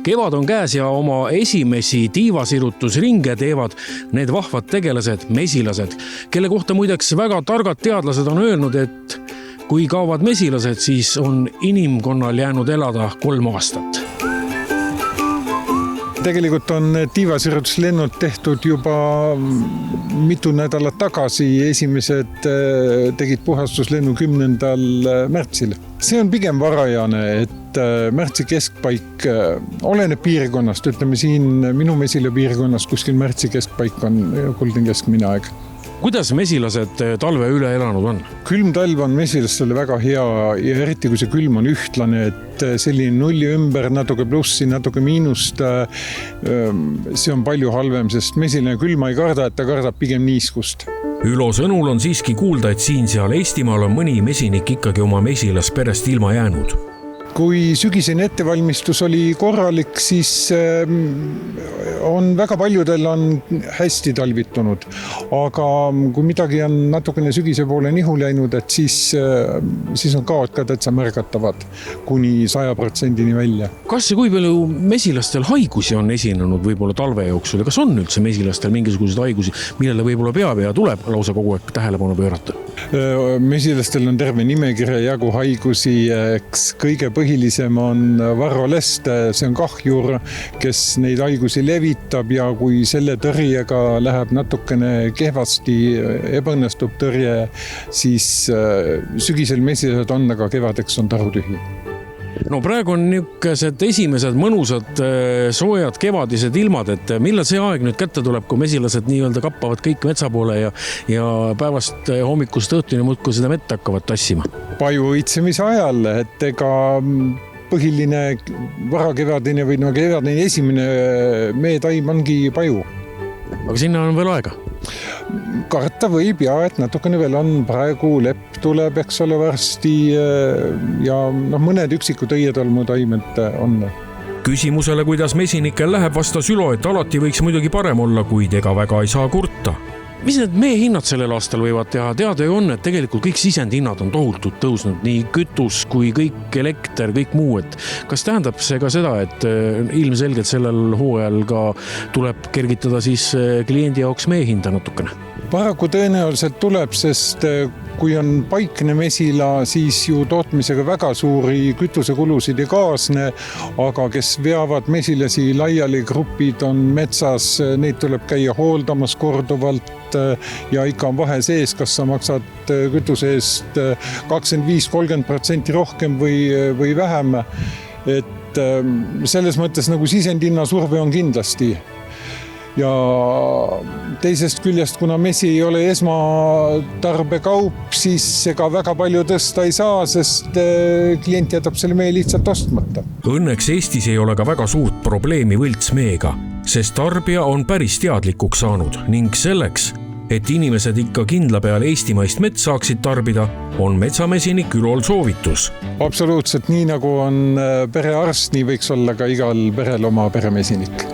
Kevad on käes ja oma esimesi tiivasirutusringe teevad need vahvad tegelased, mesilased, kelle kohta muideks väga targad teadlased on öelnud, et kui kaovad mesilased, siis on inimkonnal jäänud elada 3 aastat. Tegelikult on tiivasirutuslennud tehtud juba mitu nädalat tagasi. Esimesed tegid puhastuslennu 10. märtsil. See on pigem varajane, et märtsi keskpaik oleneb piirkonnast. Ütleme siin minu mesile piirkonnas kuskil märtsi keskpaik on kuldne keskmine aeg. Kuidas mesilased talve üle elanud on? Külm talv on mesilastele väga hea ja eriti kui see külm on ühtlane, et selline nulli ümber, natuke plussi, natuke miinust, see on palju halvem, sest mesilane külma ei karda, et ta kardab pigem niiskust. Ülo sõnul on siiski kuulda, et siin-seal Eestimaal on mõni mesinik ikkagi oma mesilasperest ilma jäänud. Kui sügisene ettevalmistus oli korralik, siis on väga paljudel on hästi talvitunud. Aga kui midagi on natukene sügise poole nihu läinud, et siis on kaod ka täitsa märgatavad kuni 100% välja. Kas ja kui palju mesilastel haigusi on esinenud võib-olla talve jooksul ja kas on üldse mesilastel mingisuguseid haigusi, millele võib-olla pea tuleb lausa kogu aeg tähelepanu pöörata? Mesilastel on terve nimekirja jagu haigusi, eks kõige põhilisem on varrolest, see on kahjur, kes neid haigusi levitab ja kui selle tõrjega läheb natukene kehvasti, ebaõnnestub tõrje, siis sügisel mesilased on, aga kevadeks on tarutühi. No praegu on niisugused esimesed mõnusad soojad kevadised ilmad, et millal see aeg nüüd kätte tuleb, kui mesilased nii-öelda kappavad kõik metsa poole ja päevast hommikust õhtuni muudkui seda mett hakkavad tassima? Paju õitsemise ajal, et ega põhiline varakevadine või kevadine esimene meetaim ongi paju. Aga sinna on veel aega? Karta võib et natukene veel on, praegu lepp tuleb, eks ole, varsti ja mõned üksikud õietolmutaimed on. Küsimusele, kuidas mesinikel läheb, vastas Ülo, et alati võiks muidugi parem olla, kuid ega väga ei saa kurta. Mis need mee hinnad sellel aastal võivad teha? Teada ju on, et tegelikult kõik sisendhinnad on tohutult tõusnud, nii kütus kui kõik elekter, kõik muu. Et kas tähendab see ka seda, et ilmselgelt sellel hooajal ka tuleb kergitada siis kliendi jaoks mee hinda natukene? Paraku tõenäoliselt tuleb, sest kui on paikne mesila, siis ju tootmisega väga suuri kütusekulusid ei kaasne, aga kes veavad mesilasi laiali, grupid on metsas, neid tuleb käia hooldamas korduvalt ja ikka on vahe sees, kas sa maksad kütuse eest 25-30% rohkem või vähem. Et selles mõttes sisendhinna surve on kindlasti. Ja teisest küljest, kuna mesi ei ole esmatarbekaup, siis ega väga palju tõsta ei saa, sest klient jätab selle mee lihtsalt ostmata. Õnneks Eestis ei ole ka väga suurt probleemi võltsmeega, sest tarbija on päris teadlikuks saanud ning selleks, et inimesed ikka kindla peal eestimaist mett saaksid tarbida, on metsamesinik Ülol soovitus. Absoluutselt nii nagu on perearst, nii võiks olla ka igal perel oma peremesinik.